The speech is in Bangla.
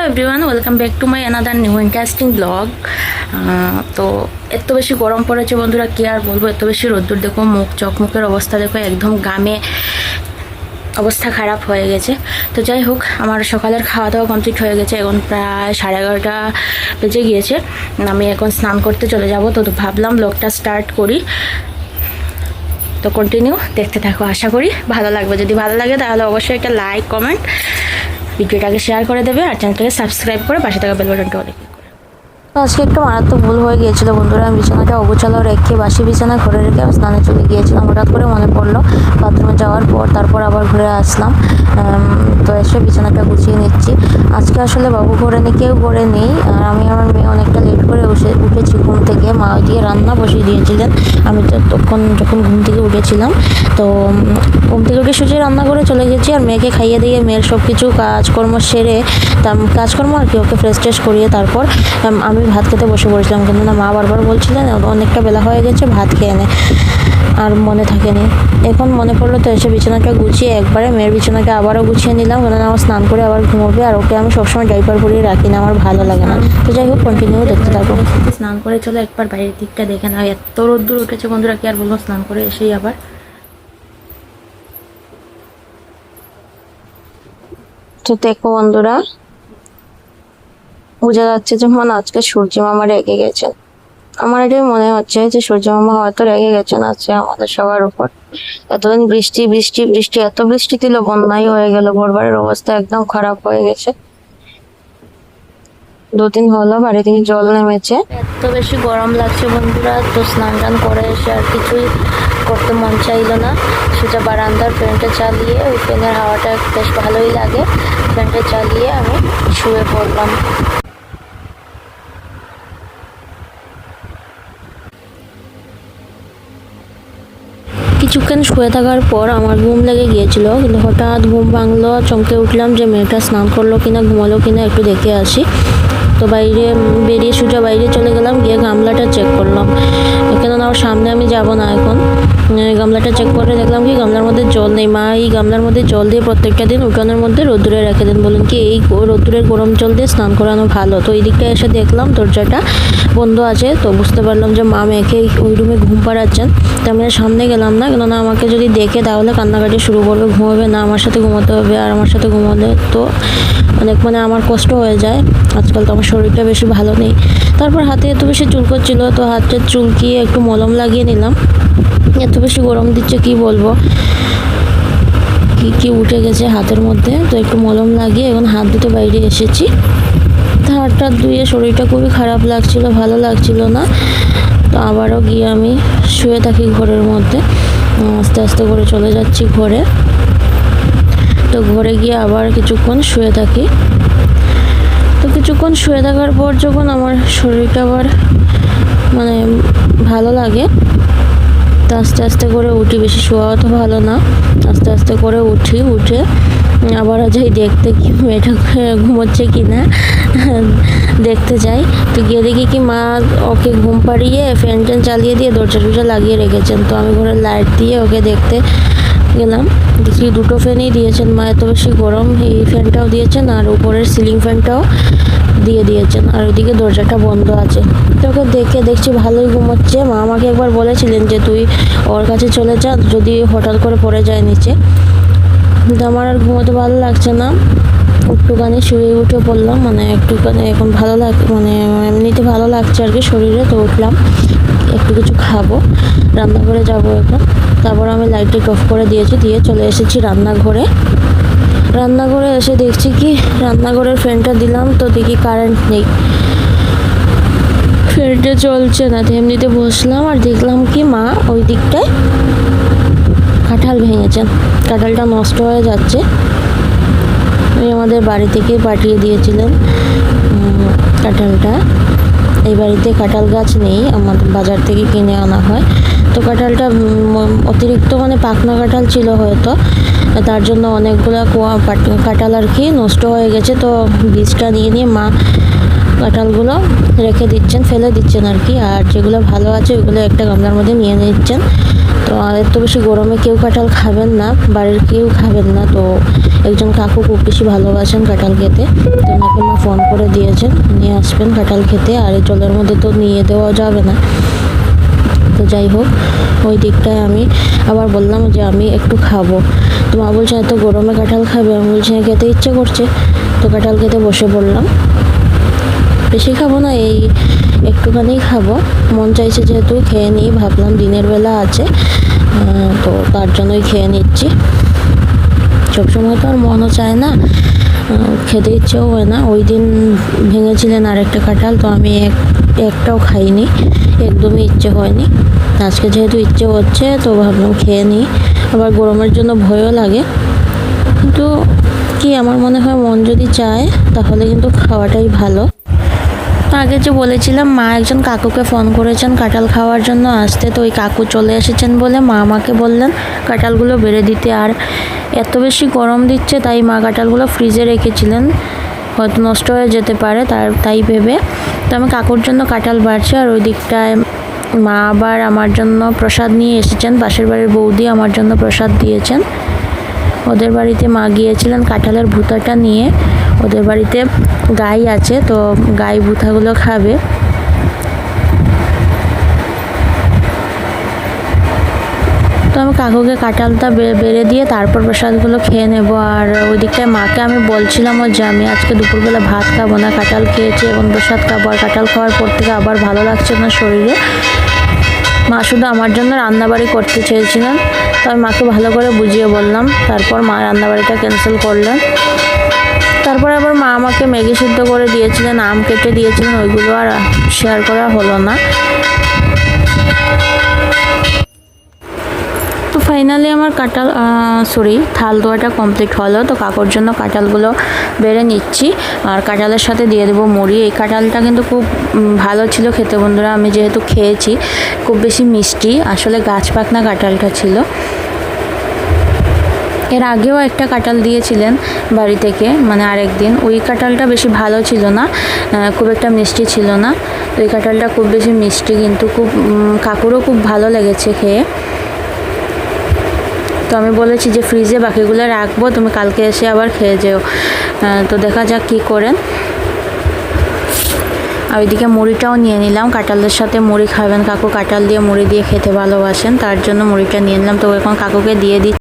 Everyone, welcome back to my another new interesting blog. তো এত বেশি গরম পড়েছে বন্ধুরা, কি আর বলবো। এত বেশি রোদ্দুর, দেখো মুখ চোখমুখের অবস্থা দেখো, একদম ঘামে অবস্থা খারাপ হয়ে গেছে। তো যাই হোক, আমার সকালের খাওয়া দাওয়া কমপ্লিট হয়ে গেছে। এখন প্রায় 11:30 বেজে গিয়েছে। আমি এখন স্নান করতে চলে যাব। তো ভাবলাম ব্লগটা স্টার্ট করি। তো কন্টিনিউ দেখতে থাকো, আশা করি ভালো লাগবে। যদি ভালো লাগে তাহলে অবশ্যই একটা লাইক কমেন্ট, ভিডিওটাকে শেয়ার করে দেবে আর চ্যানেলটাকে সাবস্ক্রাইব করে পাশে থাকা বেল বাটনটা অনেক। আজকে একটু মারাত্মক ভুল হয়ে গিয়েছিল বন্ধুরা। আমি বিছানাটা অগোছালো রেখে বাসি বিছানা ঘরে রেখে আমি স্নানে চলে গিয়েছিলাম। হঠাৎ করে মনে পড়লো বাথরুমে যাওয়ার পর, তারপর আবার ঘুরে আসলাম। তো এসে বিছানাটা গুছিয়ে নিচ্ছি। আজকে আসলে বাবু ঘরে নেই, কেউ ঘরে নেই। আর আমি আমার মেয়ে অনেকটা লেট করে উঠেছি ঘুম থেকে। মা ওইদিকে রান্না বসিয়ে দিয়েছিলেন। আমি তো তখন যখন ঘুম থেকে উঠেছিলাম, তো ঘুম থেকে উঠে সোজা রান্না করে চলে গেছি। আর মেয়েকে খাইয়ে দিয়ে মেয়ের সব কিছু কাজকর্ম সেরে, কাজকর্ম আর কি, ওকে ফ্রেশ ট্রেশ করিয়ে তারপর আমি ভাত খেতে বসে পড়েছিলাম। কিন্তু না, মা বারবার বলছিলেন অনেকটা বেলা হয়ে গেছে, ভাত খেয়ে নে। আর মনে থাকেনি। এখন মনে পড়লো, তো এসে বিছানাটা গুছিয়ে একবারে মেয়ের বিছানাটা আবারও গুছিয়ে নিলাম। কেননা আমার স্নান করে আবার ঘুমোবে। আর ওকে আমি সবসময় ডাইপার পরিয়ে রাখি না, আমার ভালো লাগে না। তো যাই হোক, কন্টিনিউ দেখতে থাকবো। স্নান করে চলো একবার বাইরের দিকটা দেখে না। এত রোদ্দুর উঠেছে বন্ধুরা, কি আর বলবো। স্নান করে এসেই আবার তো দেখো বন্ধুরা, বোঝা যাচ্ছে যে মনে আজকে সূর্য মামা রেগে গেছেন। আমার এটাই মনে হচ্ছে যে সূর্য মামা হয়তো রেগে গেছেন আজকে আমাদের সবার উপর। এতদিন বৃষ্টি বৃষ্টি বৃষ্টি, এত বৃষ্টি দিল বন্যাই হয়ে গেল। ঘরবাড়ির অবস্থা একদম খারাপ হয়ে গেছে। 2 দিন হলো বাড়ি থেকে জল নেমেছে। এত বেশি গরম লাগছে বন্ধুরা। তো স্নান টান করে এসে আর কিছুই করতে মন চাইলো না। সোজা বারান্দার ফ্যানটা চালিয়ে, ওই ফ্যানের হাওয়াটা বেশ ভালোই লাগে, ফ্যানটা চালিয়ে আমি শুয়ে পড়লাম। কিছুক্ষণ শুয়ে থাকার পর আমার ঘুম লেগে গিয়েছিল, কিন্তু হঠাৎ ঘুম ভাঙলো। চমকে উঠলাম যে মেয়েটা স্নান করলো কিনা, ঘুমালো কিনা একটু দেখে আসি। তো বাইরে বেরিয়ে সোজা বাইরে চলে গেলাম, গিয়ে গামলাটা চেক করলাম। কেননা ওর সামনে আমি যাব না এখন। গামলাটা চেক করে দেখলাম কি গামলার মধ্যে জল নেই। মা এই গামলার মধ্যে জল দিয়ে প্রত্যেকটা দিন উঠানোর মধ্যে রোদ্দুরে রেখে দেন, বলুন কি এই রোদ্দুরের গরম জল দিয়ে স্নান করানো ভালো। তো এই দিকটা এসে দেখলাম দরজাটা বন্ধ আছে। তো বুঝতে পারলাম যে মা মেয়েকে ওই রুমে ঘুম পাড়াচ্ছেন। তো আমি সামনে গেলাম না, কেননা আমাকে যদি দেখে তাহলে কান্নাকাটি শুরু করবে, ঘুমাবে না, আমার সাথে ঘুমাতে হবে। আর আমার সাথে ঘুমালে তো অনেক আমার কষ্ট হয়ে যায়। আজকাল তো আমার শরীরটা বেশি ভালো নেই। তারপর হাতে এত বেশি চুল করছিল, তো হাতটা চুলকিয়ে একটু মলম লাগিয়ে নিলাম। এত বেশি গরম দিচ্ছে কি বলবো, কি উঠে গেছে হাতের মধ্যে। তো একটু মলম লাগিয়ে এখন হাত ধুতে বাইরে এসেছি। হাতটা ধুয়ে শরীরটা খুবই খারাপ লাগছিল, ভালো লাগছিল না। তো আবারও গিয়ে আমি শুয়ে থাকি ঘরের মধ্যে। আস্তে আস্তে করে চলে যাচ্ছি ঘরে। তো ঘরে গিয়ে আবার কিছুক্ষণ শুয়ে থাকি। তো কিছুক্ষণ শুয়ে থাকার পর যখন আমার শরীরটা আবার ভালো লাগে, তো আস্তে আস্তে করে উঠি। বেশি শোয়াও তো ভালো না। আস্তে আস্তে করে উঠে আবার যাই দেখতে কি মেয়েটা ঘুমোচ্ছে কি না দেখতে যাই। তো গিয়ে দেখি কি মা ওকে ঘুম পাড়িয়ে ফ্যান ট্যান চালিয়ে দিয়ে দরজা টরজা লাগিয়ে রেখেছেন। তো আমি ঘরের লাইট দিয়ে ওকে দেখতে গেলাম, দেখি 2টো ফ্যানই দিয়েছেন মা। এত বেশি গরম, এই ফ্যানটাও দিয়েছেন আর উপরের সিলিং ফ্যানটাও দিয়ে দিয়েছেন। আর ওইদিকে দরজাটা বন্ধ আছে। তো ওকে দেখছি ভালোই ঘুমোচ্ছে। মা আমাকে একবার বলেছিলেন যে তুই ওর কাছে চলে যা, যদি হঠাৎ করে পড়ে যায় নিচে। কিন্তু আমার আর ঘুমোতে ভালো লাগছে না। একটুখানি শুয়ে উঠে পড়লাম, একটুখানি এখন ভালো এমনিতে ভালো লাগছে আর কি শরীরে। তো উঠলাম, একটু কিছু খাবো, রান্নাঘরে যাব এখন। তারপর আমি লাইটটা অফ করে দিয়েছি, দিয়ে চলে এসেছি রান্নাঘরে। রান্নাঘরে এসে দেখছি কি রান্নাঘরের ফ্যানটা দিলাম, তো দেখি কারেন্ট নেই, ফ্যানটা চলছে না। তো এমনিতে বসলাম আর দেখলাম কি মা ওই দিকটায় কাঁঠাল ভেঙেছেন। কাঁঠালটা নষ্ট হয়ে যাচ্ছে। আমাদের বাড়ি থেকে পাঠিয়ে দিয়েছিলেন কাঁঠালটা। এই বাড়িতে কাঁঠাল গাছ নেই, আমাদের বাজার থেকে কিনে আনা হয়। তো কাঁঠালটা অতিরিক্ত পাকনা কাঁঠাল ছিল হয়তো, তার জন্য অনেকগুলো কাঁঠাল আর কি নষ্ট হয়ে গেছে। তো বীজটা নিয়ে মা কাঁঠালগুলো রেখে দিচ্ছেন, ফেলে দিচ্ছেন আর কি। আর যেগুলো ভালো আছে ওইগুলো একটা গামলার মধ্যে নিয়ে নিচ্ছেন। তো আর এত বেশি গরমে কেউ কাঁঠাল খাবেন না, বাড়ির কেউ খাবেন না। তো একজন কাকু খুব বেশি ভালোবাসেন কাঁঠাল খেতে, তো ওনাকে মা ফোন করে দিয়েছেন নিয়ে আসবেন কাঁঠাল খেতে। আর এই জলের মধ্যে তো নিয়ে দেওয়া যাবে না। তো যাই হোক, ওই দিকটায় আমি আবার বললাম যে আমি একটু খাবো। তো মা বলছে এত গরমে কাঁঠাল খাবে? আমি বলছি খেতে ইচ্ছে করছে, তো কাঁঠাল খেতে বসে পড়লাম। বেশি খাবো না, এই একটুখানি খাবো, মন চাইছে যেহেতু খেয়ে নিই, ভাবলাম দিনের বেলা আছে, তো তার জন্যই খেয়ে নিচ্ছি। সবসময় তো আর মনও চায় না, খেতে ইচ্ছেও হয় না। ওই দিন ভেঙেছিলেন আরেকটা কাঁঠাল, তো আমি একটাও খাইনি, একদমই ইচ্ছে হয়নি। আজকে যেহেতু ইচ্ছে হচ্ছে তো ভাবলাম খেয়ে নিই। আবার গরমের জন্য ভয়ও লাগে, কিন্তু কি আমার মনে হয় মন যদি চায় তাহলে কিন্তু খাওয়াটাই ভালো। আগে যে বলেছিলাম মা একজন কাকুকে ফোন করেছেন কাঁঠাল খাওয়ার জন্য আসতে, তো ওই কাকু চলে এসেছেন বলে মা আমাকে বললেন কাঁঠালগুলো বেড়ে দিতে। আর এত বেশি গরম দিচ্ছে তাই মা কাঁঠালগুলো ফ্রিজে রেখেছিলেন, হয়তো নষ্ট হয়ে যেতে পারে তাই ভেবে। তো আমি কাকুর জন্য কাঁঠাল বাড়ছি, আর ওই দিকটায় মা আবার আমার জন্য প্রসাদ নিয়ে এসেছেন। পাশের বাড়ির বৌদি আমার জন্য প্রসাদ দিয়েছেন। ওদের বাড়িতে মা গিয়েছিলেন কাঁঠালের ভুতাটা নিয়ে, ওদের বাড়িতে গাই আছে, তো গাই ভুতাগুলো খাবে। তো আমি কাকুকে কাঁঠালটা বেড়ে দিয়ে তারপর প্রসাদগুলো খেয়ে নেব। আর ওই দিকটায় মাকে আমি বলছিলামও যে আমি আজকে দুপুরবেলা ভাত খাবো না, কাঁঠাল খেয়েছি, এখন প্রসাদ খাবো। আর কাঁঠাল খাওয়ার পর থেকে আবার ভালো লাগছে না শরীরে। মা শুধু আমার জন্য রান্নাবাড়ি করতে চেয়েছিলেন, তো আমি মাকে ভালো করে বুঝিয়ে বললাম। তারপর মা রান্নাবাড়িটা ক্যান্সেল করলেন। তারপর আবার মা আমাকে ম্যাগি সিদ্ধ করে দিয়েছিলেন, আম কেটে দিয়েছিলেন, ওইগুলো আর শেয়ার করা হলো না। তো ফাইনালি আমার থাল ধোয়াটা কমপ্লিট হলো। তো কাকুর জন্য কাঁঠালগুলো বেড়ে নিচ্ছি, আর কাঁঠালের সাথে দিয়ে দেবো মুড়ি। এই কাঁঠালটা কিন্তু খুব ভালো ছিল খেতে বন্ধুরা, আমি যেহেতু খেয়েছি। খুব বেশি মিষ্টি, আসলে গাছ পাকনা কাঁঠালটা ছিল। এর আগেও একটা কাঁঠাল দিয়েছিলেন বাড়ি থেকে, মানে আরেকদিন। ওই কাঁঠালটা বেশি ভালো ছিল না, খুব একটা মিষ্টি ছিল না। তো এই কাঁঠালটা খুব বেশি মিষ্টি, কিন্তু কাকুরও খুব ভালো লেগেছে খেয়ে। তো আমি বলেছি যে ফ্রিজে বাকিগুলো রাখবো, তুমি কালকে এসে আবার খেয়ে যেও। তো দেখা যাক কী করেন। আর ওইদিকে মুড়িটাও নিয়ে নিলাম, কাঁঠালের সাথে মুড়ি খাবেন কাকু, কাঁঠাল দিয়ে মুড়ি দিয়ে খেতে ভালোবাসেন, তার জন্য মুড়িটা নিয়ে নিলাম। তো এখন কাকুকে দিয়ে দিচ্ছি।